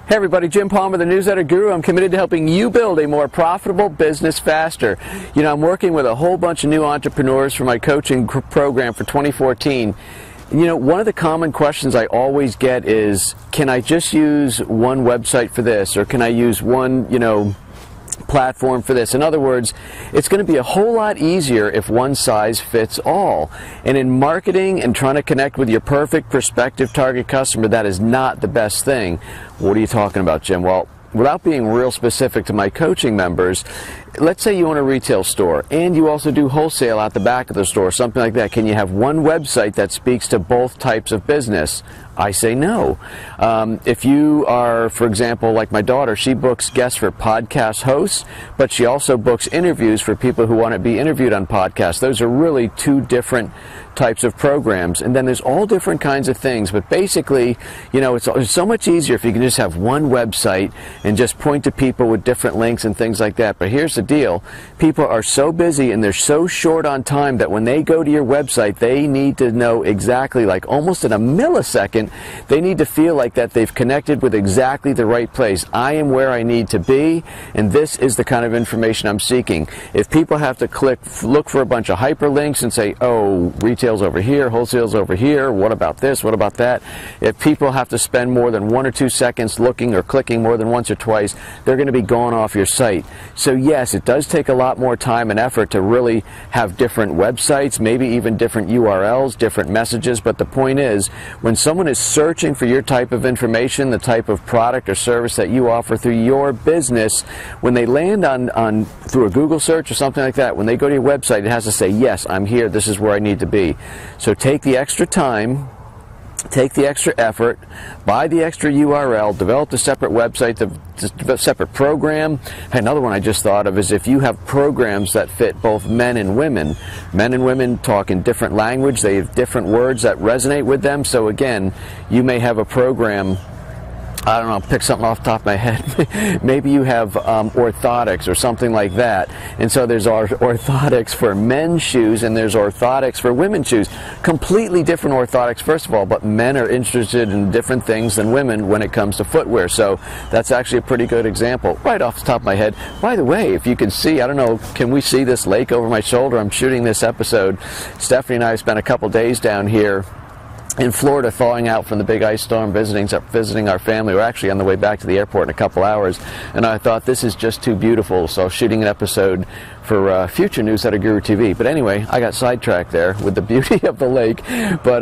Hey everybody, Jim Palmer, the Newsletter Guru. I'm committed to helping you build a more profitable business faster. You know, I'm working with a whole bunch of new entrepreneurs for my coaching program for 2014. You know, one of the common questions I always get is, can I just use one website for this? Or can I use one, platform for this? In other words, it's going to be a whole lot easier if one size fits all. And in marketing and trying to connect with your perfect prospective target customer, that is not the best thing. What are you talking about, Jim? Well, without being real specific to my coaching members, let's say you own a retail store and you also do wholesale out the back of the store, something like that. Can you have one website that speaks to both types of business? I say no. If you are, for example, like my daughter, she books guests for podcast hosts, but she also books interviews for people who want to be interviewed on podcasts. Those are really two different types of programs. And then there's all different kinds of things. But basically, it's so much easier if you can just have one website and just point to people with different links and things like that. But here's the deal. People are so busy and they're so short on time that when they go to your website, they need to know exactly, like almost in a millisecond, they need to feel like that they've connected with exactly the right place. I am where I need to be, and this is the kind of information I'm seeking. If people have to look for a bunch of hyperlinks and say, oh, retail's over here, wholesale's over here, what about this, what about that? If people have to spend more than 1 or 2 seconds looking or clicking more than once or twice, they're going to be gone off your site. So yes, it does take a lot more time and effort to really have different websites, maybe even different URLs, different messages, but the point is, when someone is searching for your type of information, the type of product or service that you offer through your business, when they land on through a Google search or something like that, when they go to your website, it has to say, yes, I'm here, this is where I need to be. So take the extra time, take the extra effort, buy the extra URL, develop the separate website, the separate program. Another one I just thought of is if you have programs that fit both men and women talk in different language, they have different words that resonate with them. So again, you may have a program, I don't know, pick something off the top of my head. Maybe you have orthotics or something like that. And so there's orthotics for men's shoes and there's orthotics for women's shoes. Completely different orthotics, first of all, but men are interested in different things than women when it comes to footwear. So that's actually a pretty good example right off the top of my head. By the way, if you can see, I don't know, can we see this lake over my shoulder? I'm shooting this episode. Stephanie and I have spent a couple days down here in Florida, thawing out from the big ice storm, visiting our family. We're actually on the way back to the airport in a couple hours, and I thought this is just too beautiful, so shooting an episode for future Newsletter Guru TV. But anyway, I got sidetracked there with the beauty of the lake, but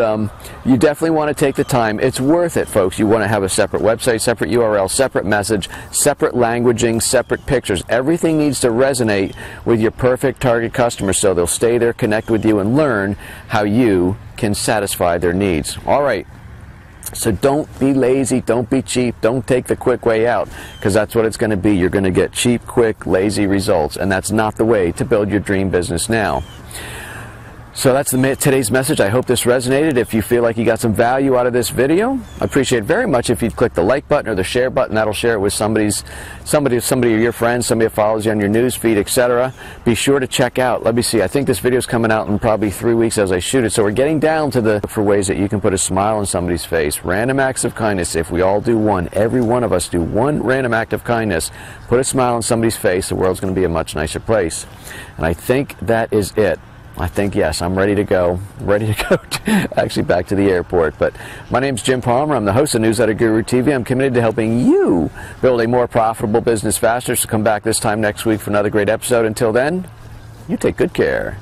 you definitely want to take the time. It's worth it, folks. You want to have a separate website, separate URL, separate message, separate languaging, separate pictures. Everything needs to resonate with your perfect target customer so they'll stay there, connect with you, and learn how you can satisfy their needs. All right. So don't be lazy, don't be cheap, don't take the quick way out, because that's what it's going to be. You're going to get cheap, quick, lazy results, and that's not the way to build your dream business now. So that's today's message. I hope this resonated. If you feel like you got some value out of this video, I appreciate it very much if you'd click the like button or the share button. That'll share it with somebody of your friends, somebody that follows you on your news feed, etc. Be sure to check out. Let me see. I think this video is coming out in probably 3 weeks as I shoot it. So we're getting down to for ways that you can put a smile on somebody's face. Random acts of kindness. If we all do one, every one of us do one random act of kindness, put a smile on somebody's face, the world's going to be a much nicer place. And I think that is it. I think, yes, I'm ready to go actually back to the airport. But my name's Jim Palmer. I'm the host of Newsletter Guru TV. I'm committed to helping you build a more profitable business faster. So come back this time next week for another great episode. Until then, you take good care.